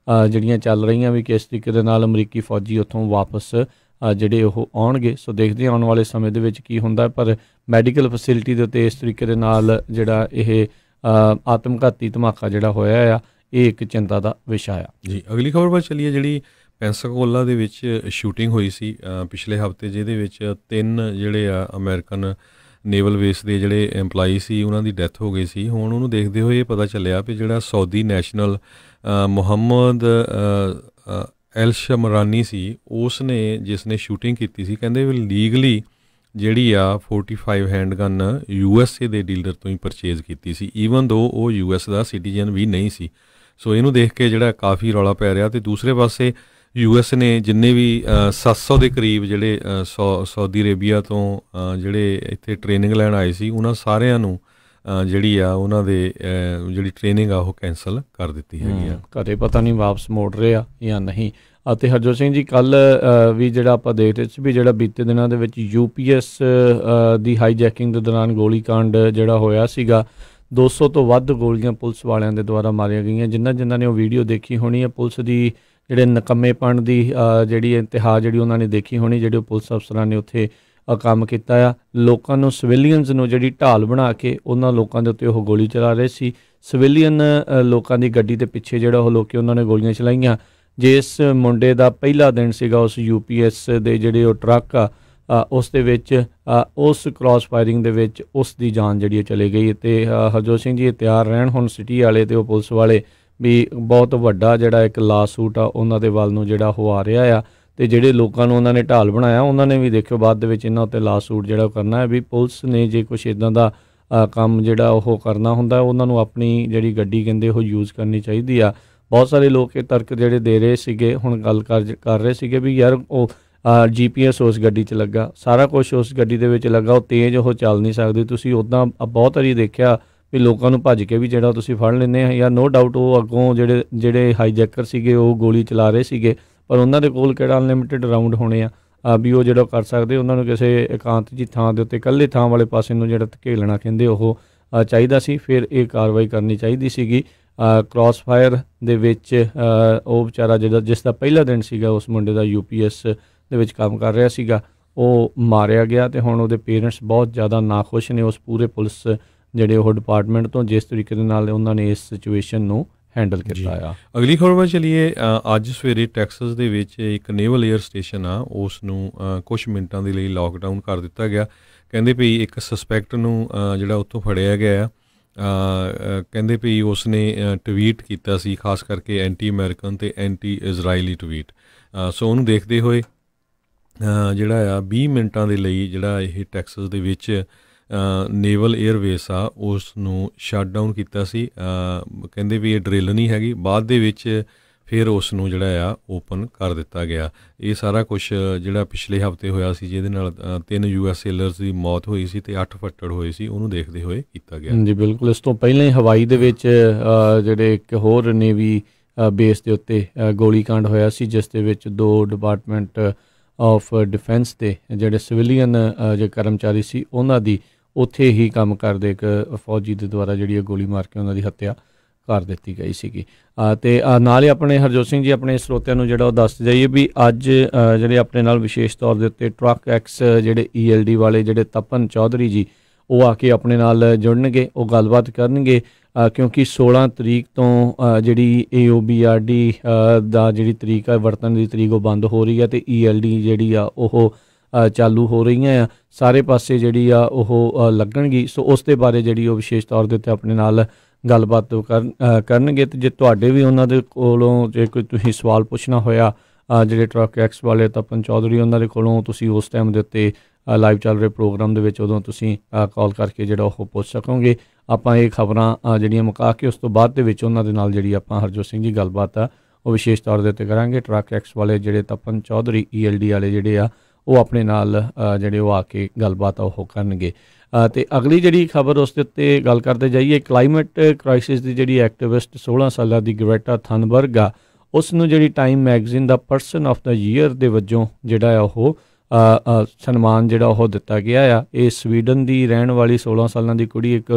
ਜਿਹੜੀਆਂ ਚੱਲ ਰਹੀਆਂ ਵੀ ਕਿਸ ਤਰੀਕੇ ਦੇ ਨਾਲ ਅਮਰੀਕੀ ਫੌਜੀ ਉੱਥੋਂ ਵਾਪਸ ਜਿਹੜੇ ਉਹ ਆਉਣਗੇ। ਸੋ ਦੇਖਦੇ ਆਉਣ ਵਾਲੇ ਸਮੇਂ ਦੇ ਵਿੱਚ ਕੀ ਹੁੰਦਾ, ਪਰ ਮੈਡੀਕਲ ਫੈਸਿਲਿਟੀ ਦੇ ਉੱਤੇ ਇਸ ਤਰੀਕੇ ਦੇ ਨਾਲ ਜਿਹੜਾ ਇਹ ਆਤਮਘਾਤੀ ਧਮਾਕਾ ਜਿਹੜਾ ਹੋਇਆ ਆ, ਇਹ ਇੱਕ ਚਿੰਤਾ ਦਾ ਵਿਸ਼ਾ ਆ ਜੀ। ਅਗਲੀ ਖਬਰ ਵੱਲ ਚੱਲੀਏ, ਜਿਹੜੀ ਪੈਂਸਾਕੋਲਾ ਦੇ ਵਿੱਚ ਸ਼ੂਟਿੰਗ ਹੋਈ ਸੀ ਪਿਛਲੇ ਹਫ਼ਤੇ, ਜਿਹਦੇ ਵਿੱਚ 3 ਜਿਹੜੇ ਆ ਅਮਰੀਕਨ ਨੇਵਲ ਬੇਸ ਦੇ ਜਿਹੜੇ ਐਮਪਲਾਈ ਸੀ ਉਹਨਾਂ ਦੀ ਡੈਥ ਹੋ ਗਈ ਸੀ। ਹੁਣ ਉਹਨੂੰ ਦੇਖਦੇ ਹੋਏ ਇਹ ਪਤਾ ਚੱਲਿਆ ਵੀ ਜਿਹੜਾ ਸਾਊਦੀ ਨੈਸ਼ਨਲ ਮੁਹੰਮਦ ਐਲ ਸ਼ਮਰਾਨੀ ਸੀ, ਉਸ ਨੇ ਜਿਸ ਨੇ ਸ਼ੂਟਿੰਗ ਕੀਤੀ ਸੀ, ਕਹਿੰਦੇ ਵੀ ਲੀਗਲੀ ਜਿਹੜੀ ਆ 45 ਹੈਂਡਗਨ USA ਦੇ ਡੀਲਰ ਤੋਂ ਹੀ ਪਰਚੇਜ਼ ਕੀਤੀ ਸੀ, ਈਵਨ ਦੋ ਉਹ US ਦਾ ਸਿਟੀਜ਼ਨ ਵੀ ਨਹੀਂ ਸੀ। ਸੋ ਇਹਨੂੰ ਦੇਖ ਕੇ ਜਿਹੜਾ ਕਾਫੀ ਰੌਲਾ ਪੈ ਰਿਹਾ। ਅਤੇ ਦੂਸਰੇ ਪਾਸੇ US ਨੇ ਜਿੰਨੇ ਵੀ 700 ਦੇ ਕਰੀਬ ਜਿਹੜੇ ਸਾਊਦੀ ਅਰੇਬੀਆ ਤੋਂ ਜਿਹੜੇ ਇੱਥੇ ਟ੍ਰੇਨਿੰਗ ਲੈਣ ਆਏ ਸੀ, ਉਹਨਾਂ ਸਾਰਿਆਂ ਨੂੰ ਜਿਹੜੀ ਆ ਉਹਨਾਂ ਦੇ ਜਿਹੜੀ ਟ੍ਰੇਨਿੰਗ ਆ ਉਹ ਕੈਂਸਲ ਕਰ ਦਿੱਤੀ ਹੈਗੀ ਆ। ਘਰੇ ਪਤਾ ਨਹੀਂ ਵਾਪਸ ਮੋੜ ਰਹੇ ਆ ਜਾਂ ਨਹੀਂ। ਅਤੇ ਹਰਜੋਤ ਸਿੰਘ ਜੀ, ਕੱਲ੍ਹ ਵੀ ਜਿਹੜਾ ਆਪਾਂ ਦੇਖ ਰਹੇ ਸੀ ਵੀ ਜਿਹੜਾ ਬੀਤੇ ਦਿਨਾਂ ਦੇ ਵਿੱਚ UPS ਦੀ ਹਾਈਜੈਕਿੰਗ ਦੇ ਦੌਰਾਨ ਗੋਲੀਕਾਂਡ ਜਿਹੜਾ ਹੋਇਆ ਸੀਗਾ, 200 ਤੋਂ ਵੱਧ ਗੋਲੀਆਂ ਪੁਲਿਸ ਵਾਲਿਆਂ ਦੇ ਦੁਆਰਾ ਮਾਰੀਆਂ ਗਈਆਂ। ਜਿਨ੍ਹਾਂ ਨੇ ਉਹ ਵੀਡੀਓ ਦੇਖੀ ਹੋਣੀ ਹੈ, ਪੁਲਿਸ ਦੀ ਜਿਹੜੇ ਨਕੰਮੇਪਣ ਦੀ ਜਿਹੜੀ ਇੰਤਹਾ ਜਿਹੜੀ ਉਹਨਾਂ ਨੇ ਦੇਖੀ ਹੋਣੀ, ਜਿਹੜੇ ਪੁਲਿਸ ਅਫਸਰਾਂ ਨੇ ਉੱਥੇ ਕੰਮ ਕੀਤਾ ਆ। ਲੋਕਾਂ ਨੂੰ, ਸਿਵਿਲੀਅਨਸ ਨੂੰ ਜਿਹੜੀ ਢਾਲ ਬਣਾ ਕੇ ਉਹਨਾਂ ਲੋਕਾਂ ਦੇ ਉੱਤੇ ਉਹ ਗੋਲੀ ਚਲਾ ਰਹੇ ਸੀ। ਸਿਵਿਲੀਅਨ ਲੋਕਾਂ ਦੀ ਗੱਡੀ ਦੇ ਪਿੱਛੇ ਜਿਹੜਾ ਉਹ ਲੋਕੀ ਉਹਨਾਂ ਨੇ ਗੋਲੀਆਂ ਚਲਾਈਆਂ। ਜਿਸ ਮੁੰਡੇ ਦਾ ਪਹਿਲਾ ਦਿਨ ਸੀਗਾ ਉਸ UPS ਦੇ ਜਿਹੜੇ ਉਹ ਟਰੱਕ ਆ ਉਸ ਦੇ ਵਿੱਚ ਉਸ ਕ੍ਰਾਸ ਫਾਇਰਿੰਗ ਦੇ ਵਿੱਚ ਉਸ ਦੀ ਜਾਨ ਜਿਹੜੀ ਚਲੀ ਗਈ। ਅਤੇ ਹਰਜੋਤ ਸਿੰਘ ਜੀ, ਇਹ ਤਿਆਰ ਰਹਿਣ ਹੁਣ ਸਿਟੀ ਵਾਲੇ ਅਤੇ ਉਹ ਪੁਲਿਸ ਵਾਲੇ ਵੀ ਬਹੁਤ ਵੱਡਾ ਜਿਹੜਾ ਇੱਕ ਲਾ ਸੂਟ ਆ ਉਹਨਾਂ ਦੇ ਵੱਲ ਨੂੰ ਜਿਹੜਾ ਉਹ ਆ ਰਿਹਾ ਆ। ਅਤੇ ਜਿਹੜੇ ਲੋਕਾਂ ਨੂੰ ਉਹਨਾਂ ਨੇ ਢਾਲ ਬਣਾਇਆ, ਉਹਨਾਂ ਨੇ ਵੀ ਦੇਖਿਓ ਬਾਅਦ ਦੇ ਵਿੱਚ ਇਹਨਾਂ ਉੱਤੇ ਲਾ ਸੂਟ ਜਿਹੜਾ ਕਰਨਾ ਹੈ। ਵੀ ਪੁਲਿਸ ਨੇ ਜੇ ਕੁਛ ਇੱਦਾਂ ਦਾ ਕੰਮ ਜਿਹੜਾ ਉਹ ਕਰਨਾ ਹੁੰਦਾ, ਉਹਨਾਂ ਨੂੰ ਆਪਣੀ ਜਿਹੜੀ ਗੱਡੀ ਕਹਿੰਦੇ ਉਹ ਯੂਜ਼ ਕਰਨੀ ਚਾਹੀਦੀ ਆ। ਬਹੁਤ ਸਾਰੇ ਲੋਕ ਇਹ ਤਰਕ ਜਿਹੜੇ ਦੇ ਰਹੇ ਸੀਗੇ, ਹੁਣ ਗੱਲ ਕਰ ਰਹੇ ਸੀਗੇ ਵੀ ਯਾਰ ਉਹ GPS ਉਸ ਗੱਡੀ 'ਚ ਲੱਗਾ, ਸਾਰਾ ਕੁਛ ਉਸ ਗੱਡੀ ਦੇ ਵਿੱਚ ਲੱਗਾ, ਉਹ ਤੇਜ਼ ਉਹ ਚੱਲ ਨਹੀਂ ਸਕਦੀ। ਤੁਸੀਂ ਉੱਦਾਂ ਬਹੁਤ ਵਾਰੀ ਦੇਖਿਆ ਵੀ ਲੋਕਾਂ ਨੂੰ ਭੱਜ ਕੇ ਵੀ ਜਿਹੜਾ ਤੁਸੀਂ ਫੜ ਲੈਂਦੇ ਆ, ਜਾਂ ਨੋ ਡਾਊਟ ਉਹ ਅੱਗੋਂ ਜਿਹੜੇ ਹਾਈਜੈਕਰ ਸੀਗੇ ਉਹ ਗੋਲੀ ਚਲਾ ਰਹੇ ਸੀਗੇ, ਪਰ ਉਹਨਾਂ ਦੇ ਕੋਲ ਕਿਹੜਾ ਅਨਲਿਮਿਟਿਡ ਰਾਊਂਡ ਹੋਣੇ ਆ ਵੀ ਉਹ ਜਿਹੜਾ ਕਰ ਸਕਦੇ। ਉਹਨਾਂ ਨੂੰ ਕਿਸੇ ਇਕਾਂਤ ਜਿਹੀ ਥਾਂ ਦੇ ਉੱਤੇ ਇਕੱਲੇ ਥਾਂ ਵਾਲੇ ਪਾਸੇ ਨੂੰ ਜਿਹੜਾ ਧਕੇਲਣਾ ਕਹਿੰਦੇ ਉਹ ਚਾਹੀਦਾ ਸੀ, ਫਿਰ ਇਹ ਕਾਰਵਾਈ ਕਰਨੀ ਚਾਹੀਦੀ ਸੀਗੀ। ਕ੍ਰਾਸ ਫਾਇਰ ਦੇ ਵਿੱਚ ਉਹ ਵਿਚਾਰਾ ਜਿਸ ਦਾ ਪਹਿਲਾ ਦਿਨ ਸੀਗਾ, ਉਸ ਮੁੰਡੇ ਦਾ UPS ਦੇ ਵਿੱਚ ਕੰਮ ਕਰ ਰਿਹਾ ਸੀਗਾ, ਉਹ ਮਾਰਿਆ ਗਿਆ। ਅਤੇ ਹੁਣ ਉਹਦੇ ਪੇਰੈਂਟਸ ਬਹੁਤ ਜ਼ਿਆਦਾ ਨਾਖੁਸ਼ ਨੇ ਉਸ ਪੂਰੇ ਪੁਲਿਸ ਜਿਹੜੇ ਉਹ ਡਿਪਾਰਟਮੈਂਟ ਤੋਂ, ਜਿਸ ਤਰੀਕੇ ਦੇ ਨਾਲ ਉਹਨਾਂ ਨੇ ਇਸ ਸਿਚੁਏਸ਼ਨ ਨੂੰ ਹੈਂਡਲ ਕੀਤਾ ਆ। ਅਗਲੀ ਖਬਰ ਵੱਲ ਚੱਲੀਏ। ਅੱਜ ਸਵੇਰੇ ਟੈਕਸਸ ਦੇ ਵਿੱਚ ਇੱਕ ਨੇਵਲ ਏਅਰ ਸਟੇਸ਼ਨ ਆ, ਉਸ ਨੂੰ ਕੁਛ ਮਿੰਟਾਂ ਦੇ ਲਈ ਲਾਕਡਾਊਨ ਕਰ ਦਿੱਤਾ ਗਿਆ। ਕਹਿੰਦੇ ਵੀ ਇੱਕ ਸਸਪੈਕਟ ਨੂੰ ਜਿਹੜਾ ਉੱਥੋਂ ਫੜਿਆ ਗਿਆ ਆ। ਕਹਿੰਦੇ ਵੀ ਉਸ ਨੇ ਟਵੀਟ ਕੀਤਾ ਸੀ, ਖਾਸ ਕਰਕੇ ਐਂਟੀ ਅਮਰੀਕਨ ਅਤੇ ਐਂਟੀ ਇਜ਼ਰਾਈਲੀ ਟਵੀਟ। ਸੋ ਉਹਨੂੰ ਦੇਖਦੇ ਹੋਏ ਜਿਹੜਾ ਆ 20 ਮਿੰਟਾਂ ਦੇ ਲਈ ਜਿਹੜਾ ਇਹ ਟੈਕਸਸ ਦੇ ਵਿੱਚ ਨੇਵਲ ਏਅਰਵੇਸ ਆ ਉਸ ਨੂੰ ਸ਼ਟ ਡਾਊਨ ਕੀਤਾ ਸੀ। ਕਹਿੰਦੇ ਵੀ ਇਹ ਡਰਿੱਲ ਨਹੀਂ ਹੈਗੀ, ਬਾਅਦ ਦੇ ਵਿੱਚ ਫਿਰ ਉਸ ਨੂੰ ਜਿਹੜਾ ਆ ਓਪਨ ਕਰ ਦਿੱਤਾ ਗਿਆ। ਇਹ ਸਾਰਾ ਕੁਛ ਜਿਹੜਾ ਪਿਛਲੇ ਹਫ਼ਤੇ ਹੋਇਆ ਸੀ, ਜਿਹਦੇ ਨਾਲ 3 US ਸੇਲਰਸ ਦੀ ਮੌਤ ਹੋਈ ਸੀ ਅਤੇ 8 ਫੱਟੜ ਹੋਏ ਸੀ, ਉਹਨੂੰ ਦੇਖਦੇ ਹੋਏ ਕੀਤਾ ਗਿਆ। ਜੀ ਬਿਲਕੁਲ। ਇਸ ਤੋਂ ਪਹਿਲਾਂ ਹੀ ਹਵਾਈ ਦੇ ਵਿੱਚ ਜਿਹੜੇ ਇੱਕ ਹੋਰ ਨੇਵੀ ਬੇਸ ਦੇ ਉੱਤੇ ਗੋਲੀਕਾਂਡ ਹੋਇਆ ਸੀ, ਜਿਸ ਦੇ ਵਿੱਚ 2 ਡਿਪਾਰਟਮੈਂਟ ਆਫ ਡਿਫੈਂਸ ਦੇ ਜਿਹੜੇ ਸਿਵਿਲੀਅਨ ਜੇ ਕਰਮਚਾਰੀ ਸੀ, ਉਹਨਾਂ ਦੀ ਉੱਥੇ ਹੀ ਕੰਮ ਕਰਦੇ ਇੱਕ ਫੌਜੀ ਦੇ ਦੁਆਰਾ ਜਿਹੜੀ ਗੋਲੀ ਮਾਰ ਕੇ ਉਹਨਾਂ ਦੀ ਹੱਤਿਆ ਕਰ ਦਿੱਤੀ ਗਈ ਸੀਗੀ। ਅਤੇ ਨਾਲ ਹੀ ਆਪਣੇ ਹਰਜੋਤ ਸਿੰਘ ਜੀ, ਆਪਣੇ ਸਰੋਤਿਆਂ ਨੂੰ ਜਿਹੜਾ ਉਹ ਦੱਸ ਜਾਈਏ ਵੀ ਅੱਜ ਜਿਹੜੇ ਆਪਣੇ ਨਾਲ ਵਿਸ਼ੇਸ਼ ਤੌਰ ਦੇ ਉੱਤੇ ਟਰੱਕ ਐਕਸ ਜਿਹੜੇ ELD ਵਾਲੇ ਜਿਹੜੇ ਤਪਨ ਚੌਧਰੀ ਜੀ, ਉਹ ਆ ਕੇ ਆਪਣੇ ਨਾਲ ਜੁੜਨਗੇ, ਉਹ ਗੱਲਬਾਤ ਕਰਨਗੇ। ਕਿਉਂਕਿ 16 ਤਰੀਕ ਤੋਂ ਜਿਹੜੀ AOBRD ਦਾ ਜਿਹੜੀ ਤਰੀਕ ਆ ਵਰਤਣ ਦੀ ਤਰੀਕ ਉਹ ਬੰਦ ਹੋ ਰਹੀ ਹੈ, ਅਤੇ ELD ਜਿਹੜੀ ਆ ਉਹ ਚਾਲੂ ਹੋ ਰਹੀਆਂ ਆ, ਸਾਰੇ ਪਾਸੇ ਜਿਹੜੀ ਆ ਉਹ ਲੱਗਣਗੀ। ਸੋ ਉਸ ਦੇ ਬਾਰੇ ਜਿਹੜੀ ਉਹ ਵਿਸ਼ੇਸ਼ ਤੌਰ ਦੇ ਉੱਤੇ ਆਪਣੇ ਨਾਲ ਗੱਲਬਾਤ ਕਰਨਗੇ। ਅਤੇ ਜੇ ਤੁਹਾਡੇ ਵੀ ਉਹਨਾਂ ਦੇ ਕੋਲੋਂ ਜੇ ਕੋਈ ਤੁਸੀਂ ਸਵਾਲ ਪੁੱਛਣਾ ਹੋਇਆ, ਜਿਹੜੇ ਟਰੱਕ ਐਕਸ ਵਾਲੇ ਤਪਨ ਚੌਧਰੀ, ਉਹਨਾਂ ਦੇ ਕੋਲੋਂ ਤੁਸੀਂ ਉਸ ਟਾਈਮ ਦੇ ਉੱਤੇ ਲਾਈਵ ਚੱਲ ਰਹੇ ਪ੍ਰੋਗਰਾਮ ਦੇ ਵਿੱਚ ਉਦੋਂ ਤੁਸੀਂ ਕਾਲ ਕਰਕੇ ਜਿਹੜਾ ਉਹ ਪੁੱਛ ਸਕੋਗੇ। ਆਪਾਂ ਇਹ ਖਬਰਾਂ ਜਿਹੜੀਆਂ ਮੁਕਾ ਕੇ ਉਸ ਤੋਂ ਬਾਅਦ ਦੇ ਵਿੱਚ ਉਹਨਾਂ ਦੇ ਨਾਲ ਜਿਹੜੀ ਆਪਾਂ ਹਰਜੋਤ ਸਿੰਘ ਜੀ ਗੱਲਬਾਤ ਆ ਉਹ ਵਿਸ਼ੇਸ਼ ਤੌਰ ਦੇ ਉੱਤੇ ਕਰਾਂਗੇ। ਟਰੱਕ ਐਕਸ ਵਾਲੇ ਜਿਹੜੇ ਤਪਨ ਚੌਧਰੀ ELD ਵਾਲੇ ਜਿਹੜੇ ਆ ਉਹ ਆਪਣੇ ਨਾਲ ਜਿਹੜੇ ਉਹ ਆ ਕੇ ਗੱਲਬਾਤ ਉਹ ਕਰਨਗੇ। ਅਤੇ ਅਗਲੀ ਜਿਹੜੀ ਖਬਰ ਉਸ ਦੇ ਉੱਤੇ ਗੱਲ ਕਰਦੇ ਜਾਈਏ, ਕਲਾਈਮੇਟ ਕ੍ਰਾਈਸਿਸ ਦੀ ਜਿਹੜੀ ਐਕਟਿਵਿਸਟ 16 ਸਾਲਾਂ ਦੀ ਗ੍ਰੈਟਾ ਥਨਬਰਗ ਆ, ਉਸ ਨੂੰ ਜਿਹੜੀ time magazine the person of the year ਦੇ ਵਜੋਂ ਜਿਹੜਾ ਆ ਉਹ ਸਨਮਾਨ ਜਿਹੜਾ ਉਹ ਦਿੱਤਾ ਗਿਆ ਆ। ਇਹ ਸਵੀਡਨ ਦੀ ਰਹਿਣ ਵਾਲੀ 16 ਸਾਲਾਂ ਦੀ ਕੁੜੀ ਇੱਕ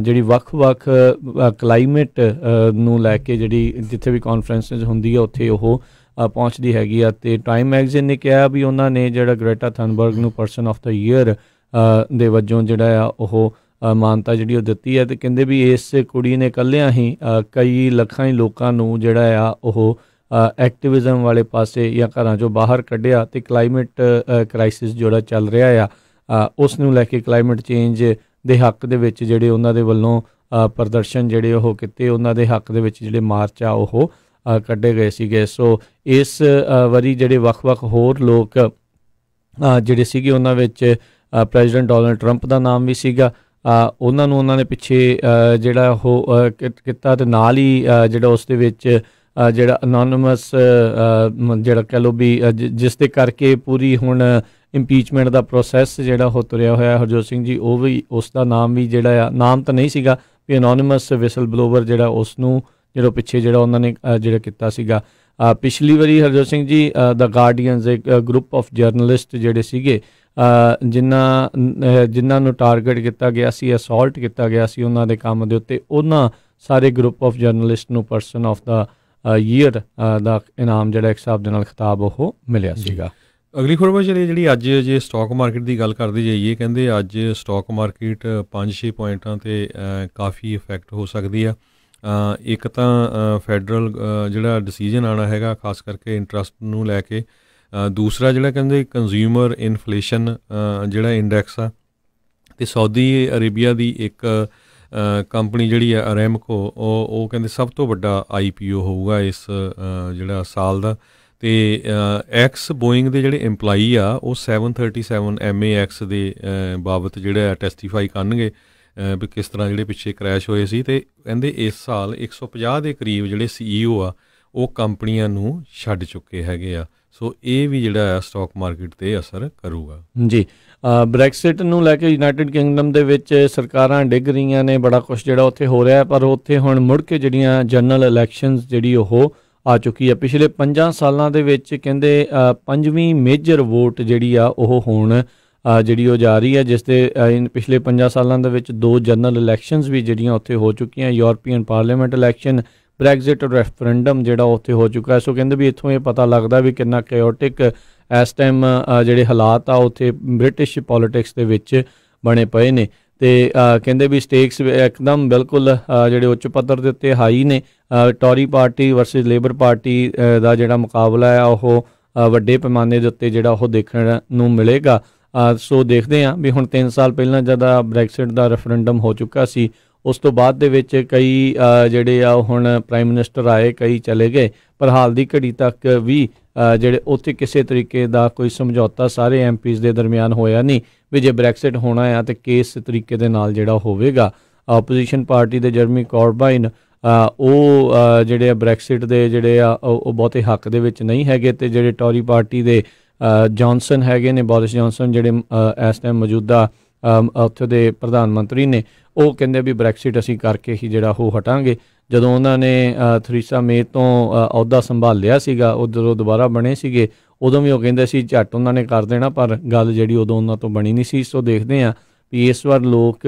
ਜਿਹੜੀ 'ਕਲਾਈਮੇਟ ਨੂੰ ਲੈ ਕੇ ਜਿਹੜੀ ਜਿੱਥੇ ਵੀ ਕਾਨਫਰੰਸਿਸ ਹੁੰਦੀ ਆ ਉੱਥੇ ਉਹ ਪਹੁੰਚਦੀ ਹੈਗੀ ਆ। ਅਤੇ ਟਾਈਮ ਮੈਗਜ਼ੀਨ ਨੇ ਕਿਹਾ ਵੀ ਉਹਨਾਂ ਨੇ ਜਿਹੜਾ ਗ੍ਰੇਟਾ ਥਨਬਰਗ ਨੂੰ ਪਰਸਨ ਆਫ ਦਾ ਈਅਰ ਦੇ ਵਜੋਂ ਜਿਹੜਾ ਆ ਉਹ ਮਾਨਤਾ ਜਿਹੜੀ ਉਹ ਦਿੱਤੀ ਹੈ। ਅਤੇ ਕਹਿੰਦੇ ਵੀ ਇਸ ਕੁੜੀ ਨੇ ਇਕੱਲਿਆਂ ਹੀ ਕਈ ਲੱਖਾਂ ਹੀ ਲੋਕਾਂ ਨੂੰ ਜਿਹੜਾ ਆ ਉਹ ਐਕਟਿਵਿਜ਼ਮ ਵਾਲੇ ਪਾਸੇ ਜਾਂ ਘਰਾਂ 'ਚੋਂ ਬਾਹਰ ਕੱਢਿਆ। ਅਤੇ ਕਲਾਈਮੇਟ ਕ੍ਰਾਈਸਿਸ ਜਿਹੜਾ ਚੱਲ ਰਿਹਾ ਆ ਉਸ ਨੂੰ ਲੈ ਕੇ ਕਲਾਈਮੇਟ ਚੇਂਜ ਦੇ ਹੱਕ ਦੇ ਵਿੱਚ ਜਿਹੜੇ ਉਹਨਾਂ ਦੇ ਵੱਲੋਂ ਪ੍ਰਦਰਸ਼ਨ ਜਿਹੜੇ ਉਹ ਕੀਤੇ, ਉਹਨਾਂ ਦੇ ਹੱਕ ਦੇ ਵਿੱਚ ਜਿਹੜੇ ਮਾਰਚ ਆ ਉਹ ਕੱਢੇ ਗਏ ਸੀਗੇ। ਸੋ ਇਸ ਵਾਰੀ ਜਿਹੜੇ ਵੱਖ-ਵੱਖ ਹੋਰ ਲੋਕ ਜਿਹੜੇ ਸੀਗੇ ਉਹਨਾਂ ਵਿੱਚ ਪ੍ਰੈਜ਼ੀਡੈਂਟ ਡੋਨਲਡ ਟਰੰਪ ਦਾ ਨਾਮ ਵੀ ਸੀਗਾ। ਉਹਨਾਂ ਨੂੰ ਉਹਨਾਂ ਨੇ ਪਿੱਛੇ ਜਿਹੜਾ ਉਹ ਕੀਤਾ, ਅਤੇ ਨਾਲ ਹੀ ਜਿਹੜਾ ਉਸ ਦੇ ਵਿੱਚ ਜਿਹੜਾ ਅਨੋਨਿਮਸ ਜਿਹੜਾ ਕਹਿ ਲਓ ਵੀ ਜਿਸ ਦੇ ਕਰਕੇ ਪੂਰੀ ਹੁਣ ਇੰਪੀਚਮੈਂਟ ਦਾ ਪ੍ਰੋਸੈਸ ਜਿਹੜਾ ਉਹ ਤੁਰਿਆ ਹੋਇਆ ਹਰਜੋਤ ਸਿੰਘ ਜੀ, ਉਹ ਵੀ ਉਸ ਦਾ ਨਾਮ ਵੀ ਜਿਹੜਾ ਆ, ਨਾਮ ਤਾਂ ਨਹੀਂ ਸੀਗਾ ਵੀ ਅਨੋਨਿਮਸ ਵਿਸਲ ਬਲੋਵਰ ਜਿਹੜਾ ਉਸ ਨੂੰ ਜਿਹੜਾ ਪਿੱਛੇ ਜਿਹੜਾ ਉਹਨਾਂ ਨੇ ਜਿਹੜਾ ਕੀਤਾ ਸੀਗਾ। ਪਿਛਲੀ ਵਾਰੀ ਹਰਜੋਤ ਸਿੰਘ ਜੀ ਦਾ ਗਾਰਡੀਅਨਸ ਇੱਕ ਗਰੁੱਪ ਆਫ ਜਰਨਲਿਸਟ ਜਿਹੜੇ ਸੀਗੇ ਜਿਨ੍ਹਾਂ ਨੂੰ ਟਾਰਗੇਟ ਕੀਤਾ ਗਿਆ ਸੀ, ਅਸੌਲਟ ਕੀਤਾ ਗਿਆ ਸੀ ਉਹਨਾਂ ਦੇ ਕੰਮ ਦੇ ਉੱਤੇ, ਉਹਨਾਂ ਸਾਰੇ ਗਰੁੱਪ ਆਫ ਜਰਨਲਿਸਟ ਨੂੰ ਪਰਸਨ ਆਫ ਦਾ ਈਅਰ ਦਾ ਇਨਾਮ ਜਿਹੜਾ ਇੱਕ ਹਿਸਾਬ ਦੇ ਨਾਲ ਖਿਤਾਬ ਉਹ ਮਿਲਿਆ ਸੀਗਾ। ਅਗਲੀ ਖਬਰ ਜਿਹੜੀ ਅੱਜ ਜੇ ਸਟਾਕ ਮਾਰਕੀਟ ਦੀ ਗੱਲ ਕਰਦੇ ਜਾਈਏ, ਕਹਿੰਦੇ ਅੱਜ ਸਟਾਕ ਮਾਰਕੀਟ 5-6 ਪੁਆਇੰਟਾਂ 'ਤੇ ਕਾਫੀ ਇਫੈਕਟ ਹੋ ਸਕਦੀ ਆ। ਇੱਕ ਤਾਂ ਫੈਡਰਲ ਜਿਹੜਾ ਡਿਸੀਜਨ ਆਉਣਾ ਹੈਗਾ ਖਾਸ ਕਰਕੇ ਇੰਟਰਸਟ ਨੂੰ ਲੈ ਕੇ, ਦੂਸਰਾ ਜਿਹੜਾ ਕਹਿੰਦੇ ਕੰਜ਼ਿਊਮਰ ਇਨਫਲੇਸ਼ਨ ਜਿਹੜਾ ਇੰਡੈਕਸ ਆ, ਅਤੇ ਸਾਊਦੀ ਅਰੇਬੀਆ ਦੀ ਇੱਕ ਕੰਪਨੀ ਜਿਹੜੀ ਆ ਅਰੈਮਕੋ ਉਹ ਕਹਿੰਦੇ ਸਭ ਤੋਂ ਵੱਡਾ IPO ਹੋਊਗਾ ਇਸ ਜਿਹੜਾ ਸਾਲ ਦਾ। ਅਤੇ ਐਕਸ ਬੋਇੰਗ ਦੇ ਜਿਹੜੇ ਇੰਪਲਾਈ ਆ ਉਹ 737 MAX ਦੇ ਬਾਬਤ ਜਿਹੜਾ ਟੈਸਟੀਫਾਈ ਕਰਨਗੇ ਵੀ ਕਿਸ ਤਰ੍ਹਾਂ ਜਿਹੜੇ ਪਿੱਛੇ ਕ੍ਰੈਸ਼ ਹੋਏ ਸੀ। ਅਤੇ ਕਹਿੰਦੇ ਇਸ ਸਾਲ 150 ਦੇ ਕਰੀਬ ਜਿਹੜੇ CEO ਆ ਉਹ ਕੰਪਨੀਆਂ ਨੂੰ ਛੱਡ ਚੁੱਕੇ ਹੈਗੇ ਆ। ਸੋ ਇਹ ਵੀ ਜਿਹੜਾ ਆ ਸਟਾਕ ਮਾਰਕੀਟ 'ਤੇ ਅਸਰ ਕਰੂਗਾ ਜੀ। ਬ੍ਰੈਕਸਿਟ ਨੂੰ ਲੈ ਕੇ ਯੂਨਾਈਟਿਡ ਕਿੰਗਡਮ ਦੇ ਵਿੱਚ ਸਰਕਾਰਾਂ ਡਿੱਗ ਰਹੀਆਂ ਨੇ, ਬੜਾ ਕੁਛ ਜਿਹੜਾ ਉੱਥੇ ਹੋ ਰਿਹਾ, ਪਰ ਉੱਥੇ ਹੁਣ ਮੁੜ ਕੇ ਜਿਹੜੀਆਂ ਜਨਰਲ ਇਲੈਕਸ਼ਨਸ ਜਿਹੜੀ ਉਹ ਆ ਚੁੱਕੀ ਆ। ਪਿਛਲੇ 5 ਸਾਲਾਂ ਦੇ ਵਿੱਚ ਕਹਿੰਦੇ 5ਵੀਂ ਮੇਜਰ ਵੋਟ ਜਿਹੜੀ ਆ ਉਹ ਹੁਣ ਜਿਹੜੀ ਉਹ ਜਾ ਰਹੀ ਹੈ, ਜਿਸ ਦੇ ਪਿਛਲੇ 5 ਸਾਲਾਂ ਦੇ ਵਿੱਚ 2 ਜਨਰਲ ਇਲੈਕਸ਼ਨਸ ਵੀ ਜਿਹੜੀਆਂ ਉੱਥੇ ਹੋ ਚੁੱਕੀਆਂ, European parliament election, Brexit referendum ਜਿਹੜਾ ਉੱਥੇ ਹੋ ਚੁੱਕਾ। ਸੋ ਕਹਿੰਦੇ ਵੀ ਇੱਥੋਂ ਇਹ ਪਤਾ ਲੱਗਦਾ ਵੀ ਕਿੰਨਾ ਕੈਓਟਿਕ ਇਸ ਟਾਈਮ ਜਿਹੜੇ ਹਾਲਾਤ ਆ ਉੱਥੇ ਬ੍ਰਿਟਿਸ਼ ਪੋਲੀਟਿਕਸ ਦੇ ਵਿੱਚ ਬਣੇ ਪਏ ਨੇ। ਅਤੇ ਕਹਿੰਦੇ ਵੀ ਸਟੇਕਸ ਇੱਕਦਮ ਬਿਲਕੁਲ ਜਿਹੜੇ ਉੱਚ ਪੱਧਰ ਦੇ ਉੱਤੇ ਹਾਈ ਨੇ। Tory party versus Labour party ਦਾ ਜਿਹੜਾ ਮੁਕਾਬਲਾ ਆ ਉਹ ਵੱਡੇ ਪੈਮਾਨੇ ਦੇ ਉੱਤੇ ਜਿਹੜਾ ਉਹ ਦੇਖਣ ਨੂੰ ਮਿਲੇਗਾ। ਸੋ ਦੇਖਦੇ ਹਾਂ ਵੀ ਹੁਣ 3 ਸਾਲ ਪਹਿਲਾਂ ਜਦੋਂ ਬ੍ਰੈਕਸਿਟ ਦਾ ਰੈਫਰੈਂਡਮ ਹੋ ਚੁੱਕਾ ਸੀ, ਉਸ ਤੋਂ ਬਾਅਦ ਦੇ ਵਿੱਚ ਕਈ ਜਿਹੜੇ ਆ ਹੁਣ ਪ੍ਰਾਈਮ ਮਿਨਿਸਟਰ ਆਏ, ਕਈ ਚਲੇ ਗਏ, ਪਰ ਹਾਲ ਦੀ ਘੜੀ ਤੱਕ ਵੀ ਜਿਹੜੇ ਉੱਥੇ ਕਿਸੇ ਤਰੀਕੇ ਦਾ ਕੋਈ ਸਮਝੌਤਾ ਸਾਰੇ MPs ਦੇ ਦਰਮਿਆਨ ਹੋਇਆ ਨਹੀਂ ਵੀ ਜੇ ਬ੍ਰੈਕਸਿਟ ਹੋਣਾ ਆ ਤਾਂ ਕਿਸ ਤਰੀਕੇ ਦੇ ਨਾਲ ਜਿਹੜਾ ਹੋਵੇਗਾ। ਆਪੋਜੀਸ਼ਨ ਪਾਰਟੀ ਦੇ ਜਰਮੀ ਕੋਰਬਾਈਨ ਉਹ ਜਿਹੜੇ ਬ੍ਰੈਕਸਿਟ ਦੇ ਜਿਹੜੇ ਆ ਉਹ ਬਹੁਤੇ ਹੱਕ ਦੇ ਵਿੱਚ ਨਹੀਂ ਹੈਗੇ, ਅਤੇ ਜਿਹੜੇ ਟੋਰੀ ਪਾਰਟੀ ਦੇ ਜੌਨਸਨ ਹੈਗੇ ਨੇ, ਬੋਰਿਸ ਜੌਨਸਨ ਜਿਹੜੇ ਇਸ ਟਾਈਮ ਮੌਜੂਦਾ ਉੱਥੇ ਦੇ ਪ੍ਰਧਾਨ ਮੰਤਰੀ ਨੇ, ਉਹ ਕਹਿੰਦੇ ਵੀ ਬ੍ਰੈਕਸਿਟ ਅਸੀਂ ਕਰਕੇ ਹੀ ਜਿਹੜਾ ਉਹ ਹਟਾਂਗੇ। ਜਦੋਂ ਉਹਨਾਂ ਨੇ ਥਰੀਸਾ ਮੇ ਤੋਂ ਅਹੁਦਾ ਸੰਭਾਲਿਆ ਸੀਗਾ, ਉਹ ਜਦੋਂ ਦੁਬਾਰਾ ਬਣੇ ਸੀਗੇ ਉਦੋਂ ਵੀ ਉਹ ਕਹਿੰਦੇ ਸੀ ਝੱਟ ਉਹਨਾਂ ਨੇ ਕਰ ਦੇਣਾ, ਪਰ ਗੱਲ ਜਿਹੜੀ ਉਦੋਂ ਉਹਨਾਂ ਤੋਂ ਬਣੀ ਨਹੀਂ ਸੀ। ਸੋ ਦੇਖਦੇ ਹਾਂ ਵੀ ਇਸ ਵਾਰ ਲੋਕ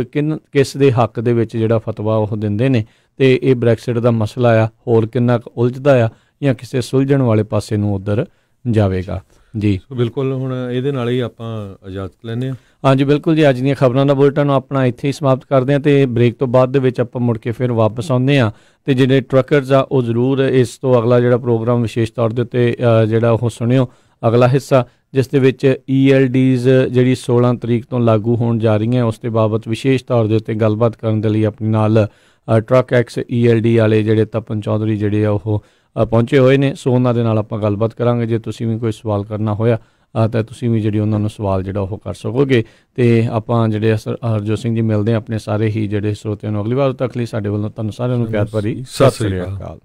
ਕਿਸ ਦੇ ਹੱਕ ਦੇ ਵਿੱਚ ਜਿਹੜਾ ਫਤਵਾ ਉਹ ਦਿੰਦੇ ਨੇ, ਅਤੇ ਇਹ ਬ੍ਰੈਕਸਿਟ ਦਾ ਮਸਲਾ ਆ ਹੋਰ ਕਿੰਨਾ ਕੁ ਉਲਝਦਾ ਆ ਜਾਂ ਕਿਸੇ ਸੁਲਝਣ ਵਾਲੇ ਪਾਸੇ ਨੂੰ ਉੱਧਰ ਜਾਵੇਗਾ ਜੀ। ਬਿਲਕੁਲ, ਹੁਣ ਇਹਦੇ ਨਾਲ ਹੀ ਆਪਾਂ ਇਜਾਜ਼ਤ ਲੈਂਦੇ ਹਾਂ। ਹਾਂਜੀ ਬਿਲਕੁਲ ਜੀ, ਅੱਜ ਦੀਆਂ ਖਬਰਾਂ ਦਾ ਬੁਲਟਨ ਨੂੰ ਆਪਣਾ ਇੱਥੇ ਹੀ ਸਮਾਪਤ ਕਰਦੇ ਹਾਂ, ਅਤੇ ਬ੍ਰੇਕ ਤੋਂ ਬਾਅਦ ਦੇ ਵਿੱਚ ਆਪਾਂ ਮੁੜ ਕੇ ਫਿਰ ਵਾਪਸ ਆਉਂਦੇ ਹਾਂ। ਅਤੇ ਜਿਹੜੇ ਟਰੱਕਰਜ਼ ਆ ਉਹ ਜ਼ਰੂਰ ਇਸ ਤੋਂ ਅਗਲਾ ਜਿਹੜਾ ਪ੍ਰੋਗਰਾਮ ਵਿਸ਼ੇਸ਼ ਤੌਰ ਦੇ ਉੱਤੇ ਜਿਹੜਾ ਉਹ ਸੁਣਿਓ, ਅਗਲਾ ਹਿੱਸਾ, ਜਿਸ ਦੇ ਵਿੱਚ ELDs ਜਿਹੜੀ 16 ਤਰੀਕ ਤੋਂ ਲਾਗੂ ਹੋਣ ਜਾ ਰਹੀਆਂ, ਉਸ ਦੇ ਬਾਬਤ ਵਿਸ਼ੇਸ਼ ਤੌਰ ਦੇ ਉੱਤੇ ਗੱਲਬਾਤ ਕਰਨ ਦੇ ਲਈ ਆਪਣੇ ਨਾਲ ਟਰੱਕ ਐਕਸ ELD ਵਾਲੇ ਜਿਹੜੇ ਤਪਨ ਚੌਧਰੀ ਜਿਹੜੇ ਆ ਉਹ ਪਹੁੰਚੇ ਹੋਏ ਨੇ। ਸੋ ਉਹਨਾਂ ਦੇ ਨਾਲ ਆਪਾਂ ਗੱਲਬਾਤ ਕਰਾਂਗੇ। ਜੇ ਤੁਸੀਂ ਵੀ ਕੋਈ ਸਵਾਲ ਕਰਨਾ ਹੋਇਆ ਤਾਂ ਤੁਸੀਂ ਵੀ ਜਿਹੜੀ ਉਹਨਾਂ ਨੂੰ ਸਵਾਲ ਜਿਹੜਾ ਉਹ ਕਰ ਸਕੋਗੇ। ਅਤੇ ਆਪਾਂ ਜਿਹੜੇ ਹਰਜੋਤ ਸਿੰਘ ਜੀ ਮਿਲਦੇ ਹਾਂ ਆਪਣੇ ਸਾਰੇ ਹੀ ਜਿਹੜੇ ਸਰੋਤਿਆਂ ਨੂੰ ਅਗਲੀ ਵਾਰ ਤੱਕ ਲਈ। ਸਾਡੇ ਵੱਲੋਂ ਤੁਹਾਨੂੰ ਸਾਰਿਆਂ ਨੂੰ ਪਿਆਰ ਭਰੀ ਸਤਿ ਸ੍ਰੀ ਅਕਾਲ।